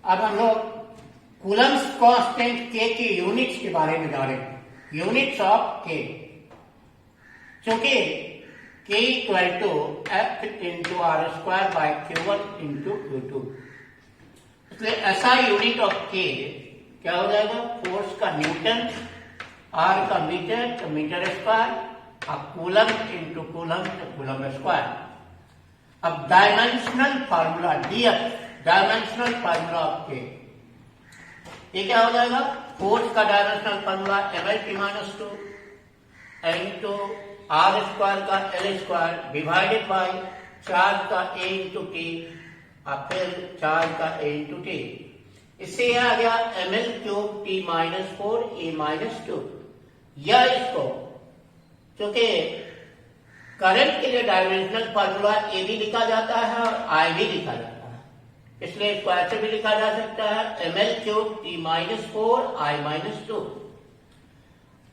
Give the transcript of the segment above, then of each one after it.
अब हम लोग कूलम्स कांस्टेंट के की यूनिट्स के बारे में जानेंगे। यूनिट्स ऑफ के, चूंकि K equal to F into r square by Q1 into Q2, इसलिए ऐसा यूनिट ऑफ के क्या हो जाएगा? फोर्स का न्यूटन, आर का मीटर तो मीटर स्क्वायर, अब कूलम इंटू कूलम तो कूलम स्क्वायर। अब dimensional formula DF, dimensional formula of K, ये क्या हो जाएगा? फोर्स का dimensional formula mL/-2 into r square का L square divided by charge का A इंटू टी और फिर चार्ज का A इंटू टी। इससे यह आ गया mL³ T-4 A-2। या इसको, क्योंकि करंट के लिए डायमेंशनल फार्मूला ए भी लिखा जाता है और आई भी लिखा जाता है, इसलिए इसको ऐसे भी लिखा जा सकता है mL³ T-4 I-2।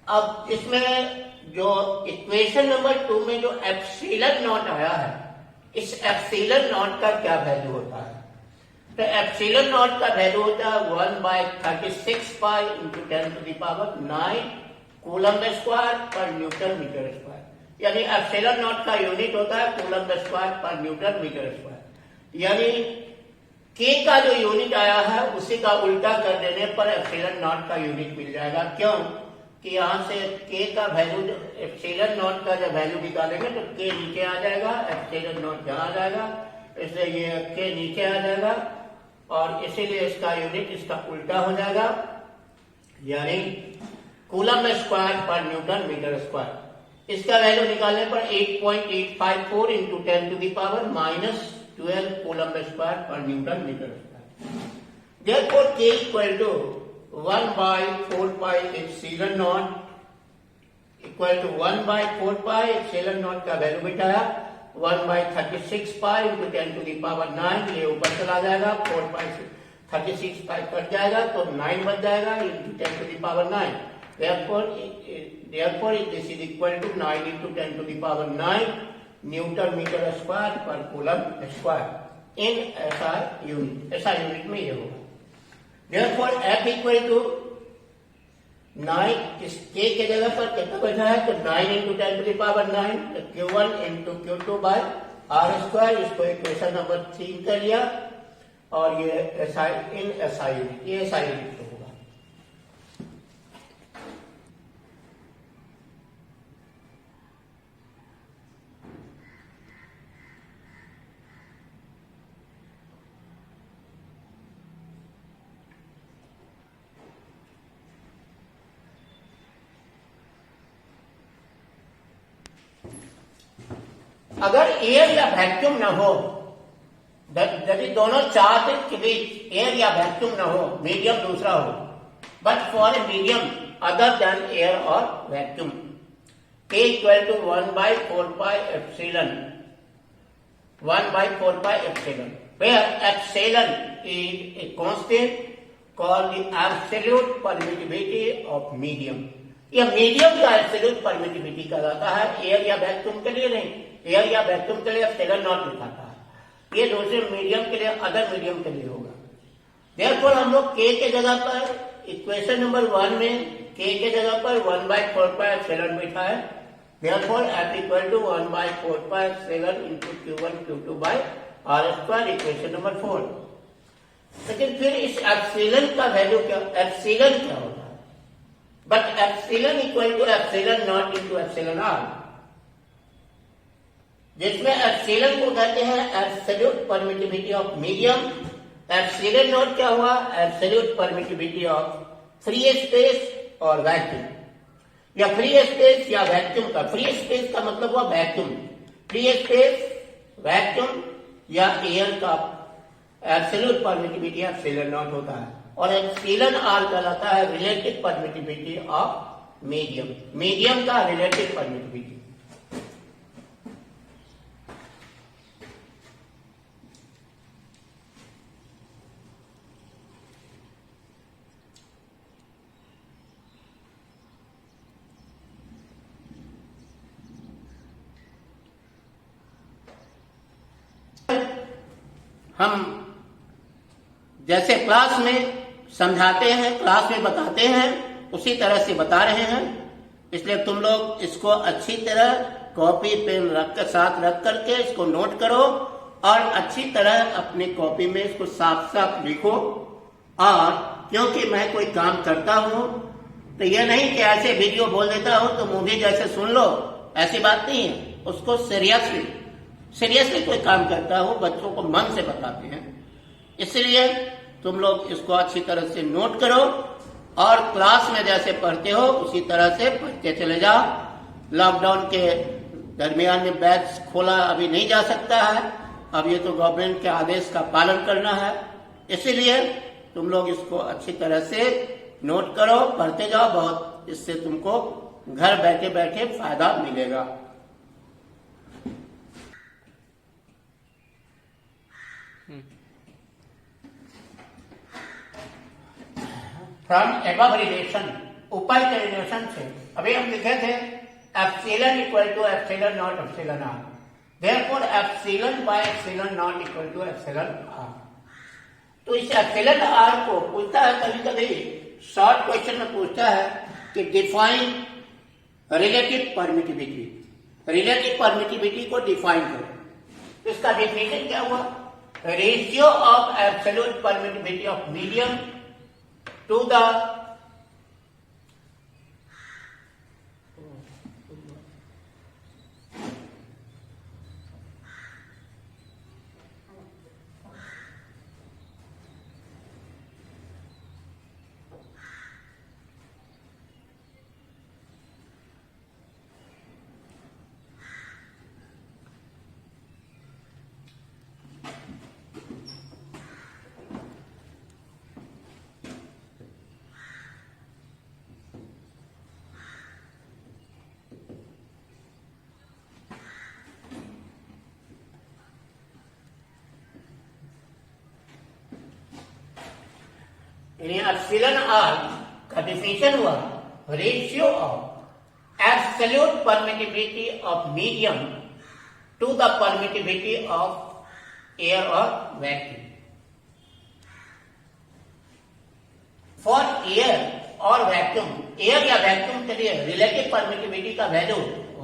अब इसमें जो इक्वेशन नंबर 2 में जो एप्सिलॉन नॉट आया है, इस एप्सिलॉन नॉट का क्या वैल्यू होता है? तो एप्सिलॉन नॉट का वैल्यू होता है 1/36 पाई इंटू 10⁹9 कूलम्ब स्क्वायर पर न्यूटन मीटर स्क्वायर। यानी एप्सिलॉन नॉट का यूनिट होता है कूलम्ब स्क्वायर पर न्यूटन मीटर स्क्वायर। यानी के का जो यूनिट आया है उसी का उल्टा कर देने पर एप्सिलॉन नॉट का यूनिट मिल जाएगा। क्यों कि यहां से के का वैल्यू, एप्सिलॉन नॉट का जब वैल्यू निकालेंगे तो के नीचे आ जाएगा, एप्सिलॉन नॉट यहां आ जाएगा, इसलिए ये के नीचे आ जाएगा और इसीलिए इसका यूनिट इसका उल्टा हो जाएगा, यानी कूलम्ब स्क्वायर पर न्यूटन मीटर स्क्वायर। इसका वैल्यू निकालने पर 8.854 इंटू 10⁻⁻12 कूलम्ब स्क्वायर पर newton metre square. Therefore K equal to 1/4 pi epsilon nought equal to 1/4 pi epsilon nought का वैल्यू बिठाया 1/36 पाई इंटू 10⁹9, ये ऊपर चला जाएगा, 4 पाई 36 पाई कट जाएगा तो 9 बच जाएगा into 10⁹9। Therefore this is equal to 9 into 10⁹9 newton metre square पर कूलम स्क्वायर इन ऐसा यूनिट में ये होगा। Therefore F इक्वल टू 9, इस K के जगह पर कितना बैठा है तो 9 इंटू 10⁹9 तो Q1 into Q2 by r square. इसको इक्वेशन नंबर 3 कर लिया और ये SI यूनिट, ये SI यूनिट होगा। अगर एयर या वैक्यूम न हो, यदि दोनों चार्ज के बीच एयर या वैक्यूम न हो, मीडियम दूसरा हो, but for a medium other than air और vacuum, K equal to 1/4 pi epsilon, 1/4 pi epsilon, where epsilon is a constant called the absolute permittivity of medium। यह मीडियम का absolute permittivity कहलाता है, air या vacuum के लिए नहीं। Air या वैक्यूम के लिए एप्सिलॉन नॉट लिखाता है, ये दूसरे मीडियम के लिए, अदर मीडियम के लिए होगा। देयरफॉर हम लोग के के जगह पर इक्वेशन नंबर 1 में के के जगह पर 1/4 पाई एप्सिलॉन बैठा है। Therefore F equal to 1/4 pi epsilon into Q1 Q2 by r square, equation number 4। लेकिन फिर इस एप्सिलॉन का वैल्यू क्या, एप्सिलॉन क्या होता है? But epsilon equal to epsilon not into epsilon r, जिसमें एप्सिलॉन को कहते हैं absolute permittivity of medium. Epsilon nought क्या हुआ? Absolute permittivity of free space और वैक्यूम, या फ्री स्पेस या वैक्यूम का। फ्री स्पेस का मतलब हुआ वैक्यूम, फ्री स्पेस, वैक्यूम या एयर का एब्सोल्यूट परमिटिविटी एप्सिलॉन नॉट होता है। और एप्सिलॉन आर कहलाता है relative permittivity of medium, medium का रिलेटिव परमिटिविटी। हम जैसे क्लास में समझाते हैं, क्लास में बताते हैं, उसी तरह से बता रहे हैं। इसलिए तुम लोग इसको अच्छी तरह कॉपी पेन साथ रख करके इसको नोट करो और अच्छी तरह अपनी कॉपी में इसको साफ साफ लिखो। और क्योंकि मैं कोई काम करता हूं तो यह नहीं कि ऐसे वीडियो बोल देता हूं तो मूवी जैसे सुन लो, ऐसी बात नहीं है। उसको सीरियसली कोई काम करता हूं, बच्चों को मन से बताते हैं। इसलिए तुम लोग इसको अच्छी तरह से नोट करो और क्लास में जैसे पढ़ते हो उसी तरह से पढ़ते चले जाओ। लॉकडाउन के दरमियान में बैच खोला अभी नहीं जा सकता है, अब ये तो गवर्नमेंट के आदेश का पालन करना है। इसीलिए तुम लोग इसको अच्छी तरह से नोट करो, पढ़ते जाओ, बहुत इससे तुमको घर बैठे बैठे फायदा मिलेगा। फ्रॉम एबव रिलेशन, ऊपर के रिलेशन से अभी हम लिखे थे epsilon equal to epsilon not epsilon r, therefore epsilon by epsilon nought equal to epsilon r. तो इस एप्सिलॉन आर को पूछता है, कभी कभी शॉर्ट क्वेश्चन में पूछता है कि define relative permittivity. Relative permittivity को डिफाइन करो। इसका डेफिनेशन क्या हुआ? Ratio of absolute permittivity of medium to the epsilon r का डिफिनेशन हुआ ratio of absolute permittivity of medium to the permittivity of air और वैक्यूम। फॉर एयर और vacuum, air या वैक्यूम के लिए रिलेटिव परमिटिविटी का वैल्यू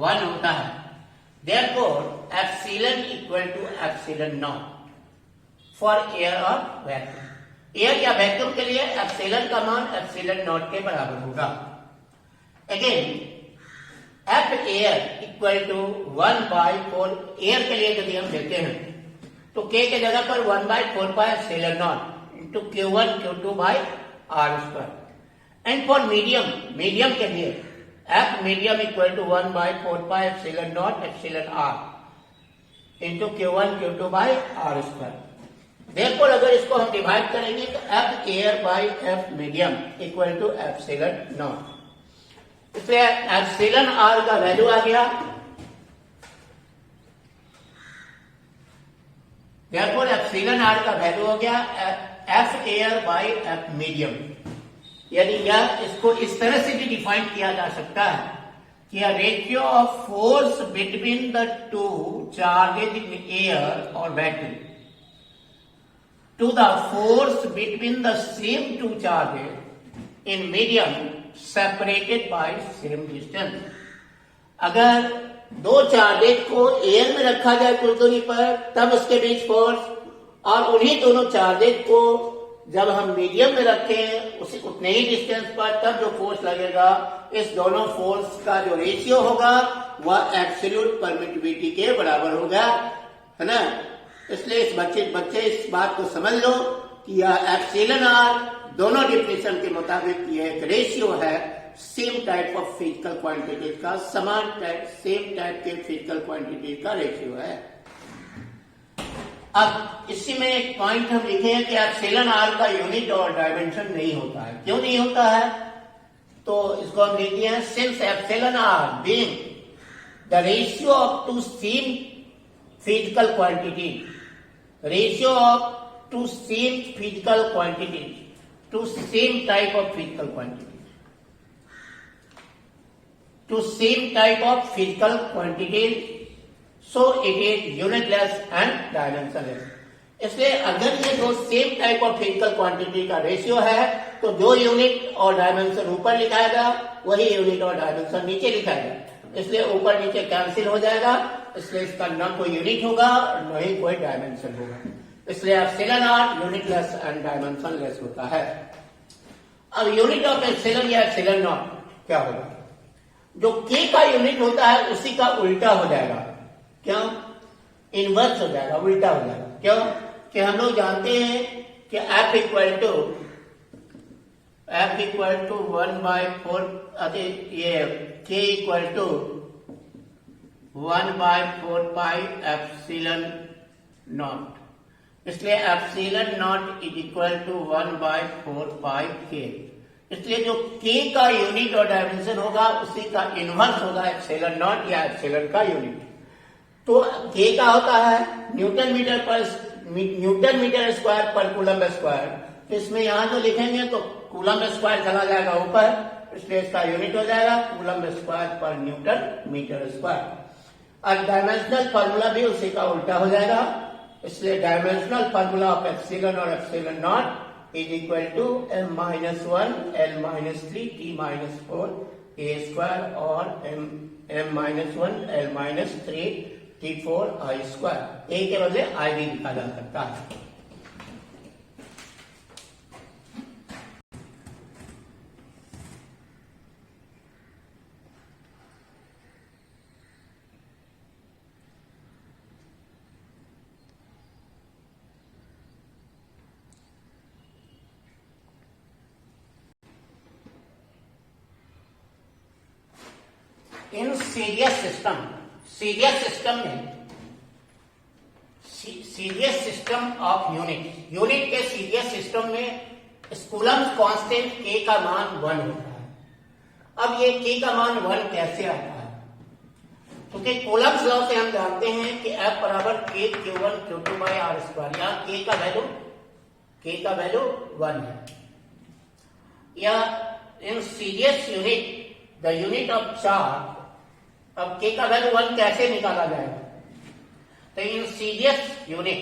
1 होता है। Therefore epsilon equal to epsilon naught for air और वैक्यूम। एयर या वैक्यूम के लिए एप्सिलॉन का मान एप्सिलॉन नॉट के बराबर होगा। Again F air equal to 1/4, air के लिए यदि हम लेते हैं तो के जगह पर 1/4 pi epsilon not into Q1 Q2 by R square. And for medium, medium के लिए F medium equal to 1/4 pi epsilon not epsilon R into Q1 Q2 by R square. Therefore, अगर इसको हम डिवाइड करेंगे तो F air by F medium equal to epsilon naught. इसलिए epsilon r का value आ गया। Therefore, एप्सिलॉन आर का वैल्यू हो गया F air by F medium. यानी यह इसको इस तरह से भी डिफाइन किया जा सकता है कि ratio of force between the two charges in air और vacuum to the force between the same two charges in medium separated by same distance। अगर दो चार्जेज को एयर में रखा जाए कुछ दूरी पर तब उसके बीच फोर्स, और उन्हीं दोनों चार्जेज को जब हम मीडियम में रखें उसी उतने ही डिस्टेंस पर तब जो फोर्स लगेगा, इस दोनों फोर्स का जो रेशियो होगा वह एब्सोल्यूट परमिटिविटी के बराबर होगा, है ना। इसलिए इस बच्चे इस बात को समझ लो कि यह एप्सिलॉन आर दोनों डिफिनेशन के मुताबिक ये एक रेशियो है same type of physical quantities का, समान सेम टाइप के फिजिकल क्वांटिटीज का रेशियो है। अब इसी में एक पॉइंट हम लिखे हैं कि एप्सिलॉन आर का यूनिट और डायमेंशन नहीं होता है। क्यों नहीं होता है? तो इसको हम लिखते हैं since epsilon r being the ratio of two same physical quantity, ratio of two same physical quantities, to same type of physical quantities, to same type of physical quantities, so it is unitless and dimensionless। इसलिए अगर ये दो same type of physical quantity का ratio है तो जो unit और dimension ऊपर लिखाएगा वही यूनिट और डायमेंशन नीचे लिखाएगा। इसलिए ऊपर नीचे कैंसिल हो जाएगा, इसलिए इसका न कोई यूनिट होगा न ही कोई डायमेंशन होगा। इसलिए epsilon not unit less and dimension less होता है। अब यूनिट ऑफ एप्सिलॉन या एप्सिलॉन नॉट क्या होगा? जो के का यूनिट होता है उसी का उल्टा हो जाएगा। क्यों? इनवर्स हो जाएगा, उल्टा हो जाएगा। क्यों? कि हम लोग जानते हैं कि F इक्वल टू 1/4, ये K equal to 1/4 pi epsilon naught. इसलिए epsilon naught is equal to 1/4 pi K। इसलिए जो K का यूनिट और डायमेंशन होगा उसी का इनवर्स होगा एप्सिलॉन नॉट या एप्सिलॉन का यूनिट। तो K का होता है न्यूटन मीटर स्क्वायर पर कूलम स्क्वायर। तो इसमें यहां जो लिखेंगे तो कूलम स्क्वायर चला जाएगा ऊपर, इसलिए इसका यूनिट हो जाएगा कूलम स्क्वायर पर न्यूटन मीटर स्क्वायर। और डायमेंशनल फार्मूला भी उसी का उल्टा हो जाएगा, इसलिए डायमेंशनल फार्मूला ऑफ एप्सिलॉन और epsilon naught is equal to m-1 l-3 t-4 a square और m-1 l-3 t4 i square. ए के बदले आई भी लिखा जा सकता है। इन सीरियस सिस्टम में सीरियस सिस्टम ऑफ यूनिट के सीरियस सिस्टम में कूलम्ब कांस्टेंट K का मान 1 होता है। अब ये K का मान 1 कैसे आता है? क्योंकि कूलम्ब लॉ से हम जानते हैं कि F बराबर K Q1 Q2 by R square. यहाँ K का वैल्यू 1 है। या इन सीरियस unit the unit of charge, अब K का वैल्यू 1 कैसे निकाला जाएगा? तो इन सीरियस unit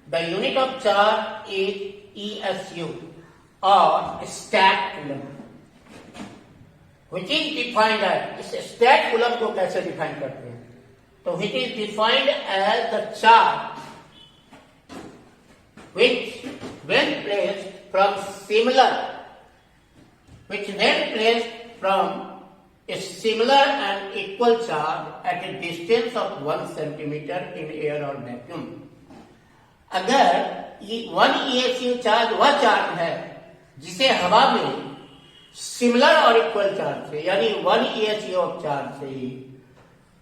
the unit of charge is ESU और stat coulomb, which is defined as, इस स्टैट कूलम को कैसे डिफाइन करते हैं? तो which is defined as the charge which when placed from a similar and equal charge at a distance of 1 centimeter in air or vacuum। अगर ये 1 ESU charge वह charge है जिसे हवा में सिमिलर और इक्वल चार्ज से, यानी 1 ESU ऑफ चार्ज से ही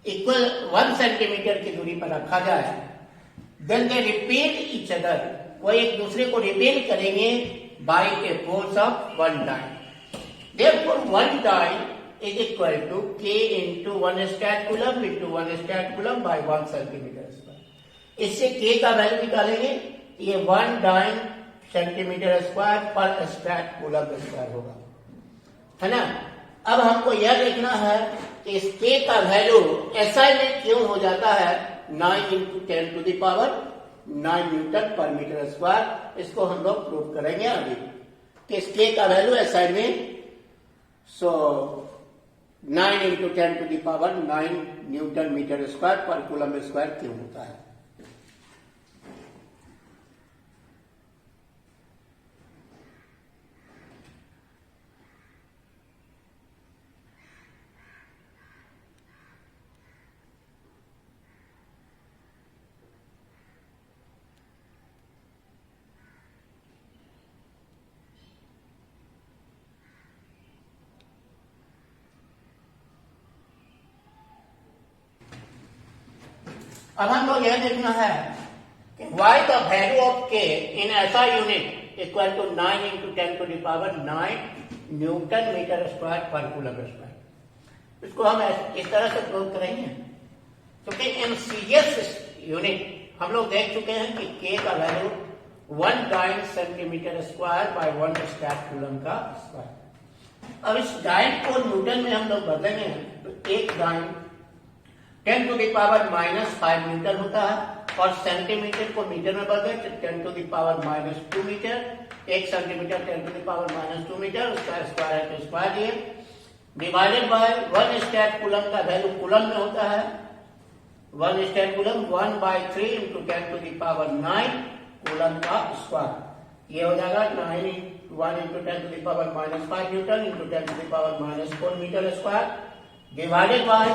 इक्वल 1 सेंटीमीटर की दूरी पर रखा जाए, then they repel each other, वो एक दूसरे को रिपेल करेंगे by a force of 1 dyne. Therefore 1 dyne is equal to K into 1 stat coulomb into 1 stat coulomb by 1 centimeter square। इससे K का वैल्यू निकालेंगे, ये 1 डाइन सेंटीमीटर स्क्वायर पर स्टैट कूलम्ब स्क्वायर होगा, है ना। अब हमको यह देखना है कि इस K का वैल्यू SI में क्यों हो जाता है 9 into 10 to the power 9 Newton पर मीटर स्क्वायर। इसको हम लोग प्रूव करेंगे अभी कि इस K का वैल्यू SI में 9 into 10 to the power 9 newton metre square पर कूलम्ब स्क्वायर क्यों होता है। अब हम लोग यह देखना है कि why the value of K in SI unit equal to 9 into 10 to the power 9 newton metre square पर कूलम्ब स्क्वायर। इसको हम इस तरह से प्रूव करेंगे क्योंकि इन सीरियस यूनिट हम लोग देख चुके हैं कि K का value 1 dyne centimetre square by 1 stat coulomb का स्क्वायर। अब इस डाइन को न्यूटन में हम लोग बदलेंगे तो एक dyne 10 to the power -5 newton होता है और सेंटीमीटर को मीटर में बदले तो 10 to the power -2 metre, 1 centimetre 10 to the power -2 metre, उसका स्क्वायर है तो स्क्वायर दिए, डिवाइडेड बाय 1 स्टेट कूलम का वैल्यू कूलम में होता है, 1 stat coulomb 1/3 × 10 to the power 9 coulomb का स्क्वायर, ये हो जाएगा 1 × 10 to the power -5 newton × 10 to the power -4 metre square, divided by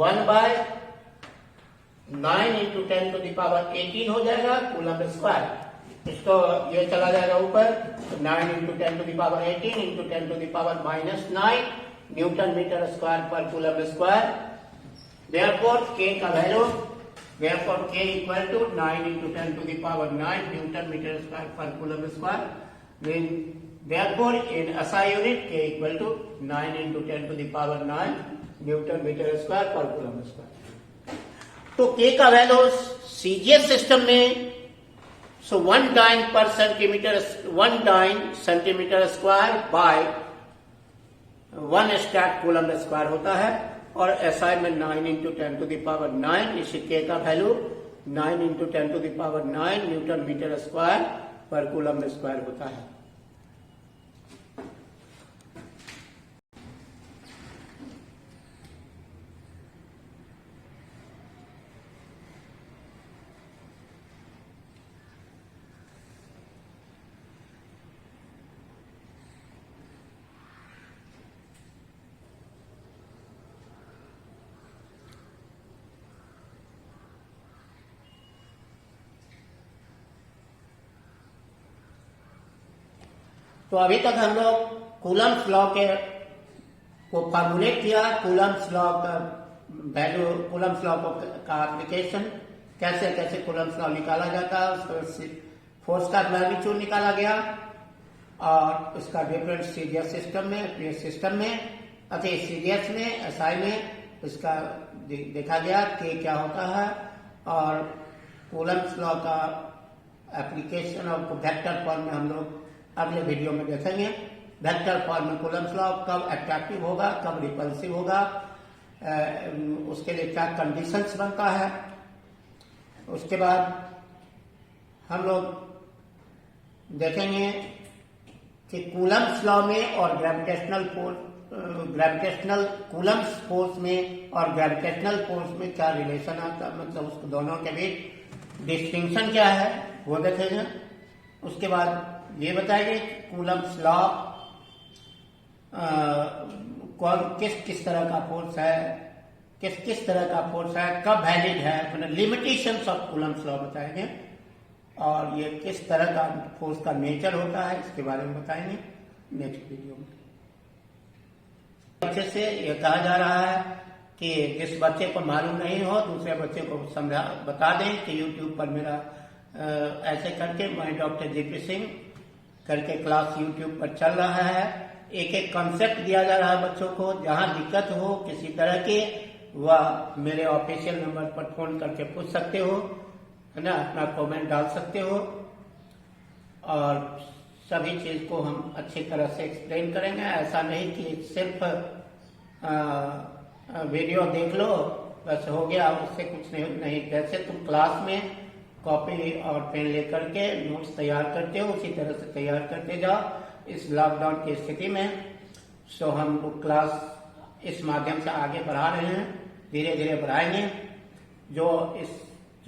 1/9 × 10 to the power 18 हो जाएगा कूलम स्क्वायर, इसको ये चला जाएगा ऊपर, तो 9 × 10 to the power 18 × 10 to the power -9 newton metre square पर कूलम स्क्वायर। Therefore K का वैल्यू, therefore K equal to 9 × 10 to the power 9 newton metre square पर coulomb square. Therefore in SI unit K equal to 9 × 10 to the power 9 newton metre square पर coulomb square. तो K का value CGS system में 1 dyne पर centimetre, 1 dyne centimetre square by 1 stat coulomb square होता है, और SI में 9 × 10 to the power 9, इसी K का value 9 × 10 to the power 9 newton metre square पर कूलम स्क्वायर होता है। तो अभी तक हम लोग कूलम्स लॉ के को फॉर्मुलेट किया, कूलम्स लॉ का वैल्यू, कूलम्स लॉ का एप्लीकेशन, कैसे कैसे कूलम्स लॉ निकाला जाता है, उसको फोर्स का मैग्नीट्यूड निकाला गया, और उसका डिफरेंस सीजीएस सिस्टम में, पीएस सिस्टम में, अति सीजीएस में, एसआई में उसका देखा गया कि क्या होता है, और कूलम्स लॉ का एप्लीकेशन और वेक्टर फॉर्म में हम लोग अगले वीडियो में देखेंगे। वेक्टर फॉर्म में कूलम्स लॉ कब अट्रैक्टिव होगा, कब रिपल्सिव होगा, उसके लिए क्या कंडीशंस बनता है। उसके बाद हम लोग देखेंगे कि कूलम्स लॉ में और gravitational force, gravitational Coulomb's force में और ग्रेविटेशनल फोर्स में क्या रिलेशन आता है, मतलब उसको दोनों के बीच डिस्टिंक्शन क्या है वो देखेंगे। उसके बाद ये बताएंगे कूलम्स लॉ कौन किस तरह का फोर्स है, किस तरह का फोर्स है, कब वैलिड है, मतलब लिमिटेशंस ऑफ कूलम्स लॉ बताएंगे, और ये किस तरह का फोर्स का नेचर होता है इसके बारे में बताएंगे नेक्स्ट वीडियो में। बच्चे से ये कहा जा रहा है कि जिस बच्चे को मालूम नहीं हो दूसरे बच्चे को समझा बता दें कि यूट्यूब पर मेरा ऐसे करके मैं डॉक्टर जेपी सिंह करके क्लास यूट्यूब पर चल रहा है। एक एक कॉन्सेप्ट दिया जा रहा है बच्चों को, जहां दिक्कत हो किसी तरह की वह मेरे ऑफिशियल नंबर पर फोन करके पूछ सकते हो, है ना, अपना कमेंट डाल सकते हो, और सभी चीज को हम अच्छी तरह से एक्सप्लेन करेंगे। ऐसा नहीं कि सिर्फ वीडियो देख लो बस हो गया, उससे कुछ नहीं। जैसे तुम क्लास में कॉपी और पेन लेकर के नोट्स तैयार करते हो उसी तरह से तैयार करते जाओ। इस लॉकडाउन की स्थिति में सो हम लोग क्लास इस माध्यम से आगे बढ़ा रहे हैं, धीरे धीरे बढ़ाएंगे। जो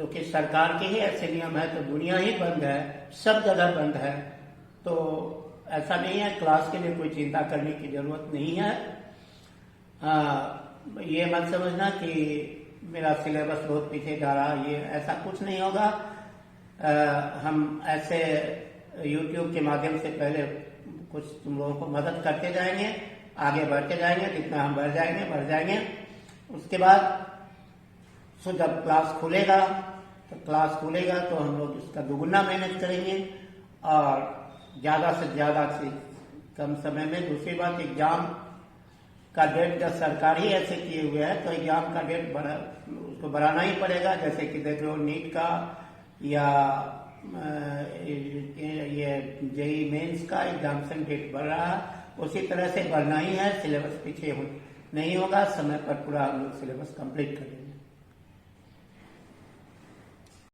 कि सरकार के ही ऐसे नियम है तो दुनिया ही बंद है, सब जगह बंद है, तो ऐसा नहीं है, क्लास के लिए कोई चिंता करने की जरूरत नहीं है। ये मत समझना कि मेरा सिलेबस बहुत पीछे जा रहा है, ये ऐसा कुछ नहीं होगा। हम ऐसे YouTube के माध्यम से पहले कुछ तुम लोगों को मदद करते जाएंगे, आगे बढ़ते जाएंगे, जितना हम बढ़ जाएंगे। उसके बाद जब क्लास खुलेगा तो हम लोग इसका दुगुना मेहनत करेंगे और ज्यादा से ज्यादा से कम समय में। दूसरी बात, एग्जाम का डेट जब सरकार ही ऐसे किए हुए है तो एग्जाम का डेट उसको बढ़ाना ही पड़ेगा। जैसे कि देख लो नीट का या ये जेईई मेंस का एग्जामिनेशन डेट बढ़ रहा है, उसी तरह से बढ़ना ही है। सिलेबस पीछे नहीं होगा, समय पर पूरा हम लोग सिलेबस कंप्लीट करेंगे।